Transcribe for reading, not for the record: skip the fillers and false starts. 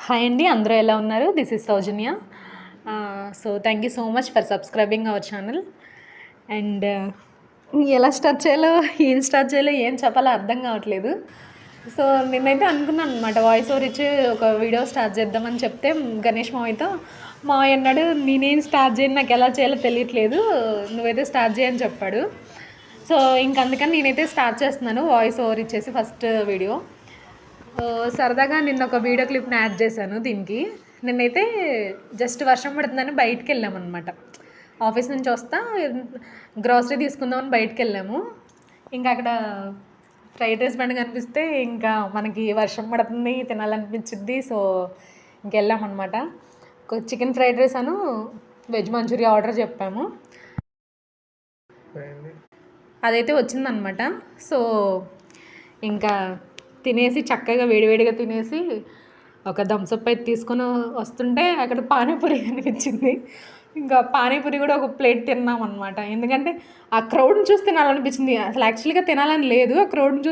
Hi అండి, అందరూ ఎలా ఉన్నారు? This is Soujanya. So thank you so much for subscribing our channel. And ఎలా స్టార్ట్ చేయాలో, ఏం చెప్పాలో అర్థం కావట్లేదు. సో నేనైతే అనుకున్నాను అనమాట, వాయిస్ ఓవర్ ఇచ్చి ఒక వీడియో స్టార్ట్ చేద్దామని చెప్తే గణేష్ మావయ్యతో, మావయ్య అన్నాడు నేనేం స్టార్ట్ చేయను, నాకు ఎలా చేయాలో తెలియట్లేదు, నువ్వైతే స్టార్ట్ చేయని చెప్పాడు. సో అందుకని నేనైతే స్టార్ట్ చేస్తున్నాను వాయిస్ ఓవర్ ఇచ్చేసి ఫస్ట్ వీడియో. సరదాగా నిన్న ఒక వీడియో క్లిప్ని యాడ్ చేశాను దీనికి. నిన్నైతే జస్ట్ వర్షం పడుతుందని బయటికి వెళ్ళామన్నమాట. ఆఫీస్ నుంచి వస్తా గ్రాసరీ తీసుకుందామని బయటికి వెళ్ళాము. ఇంకా అక్కడ ఫ్రైడ్ రైస్ బండి కనిపిస్తే ఇంకా మనకి వర్షం పడుతుంది, తినాలనిపించింది. సో ఇంకెళ్ళామన్నమాట. చికెన్ ఫ్రైడ్ రైస్ అను వెజ్ మంచూరియా ఆర్డర్ చెప్పాము. అదైతే వచ్చిందనమాట. సో ఇంకా తినేసి చక్కగా వేడివేడిగా తినేసి ఒక థమ్స్అప్ అయితే తీసుకొని వస్తుంటే అక్కడ పానీపూరి అనిపించింది. ఇంకా పానీపూరి కూడా ఒక ప్లేట్ తిన్నాం అనమాట. ఎందుకంటే ఆ క్రౌడ్ని చూసి తినాలనిపించింది. అసలు యాక్చువల్గా తినాలని లేదు, ఆ క్రౌడ్ని చూసి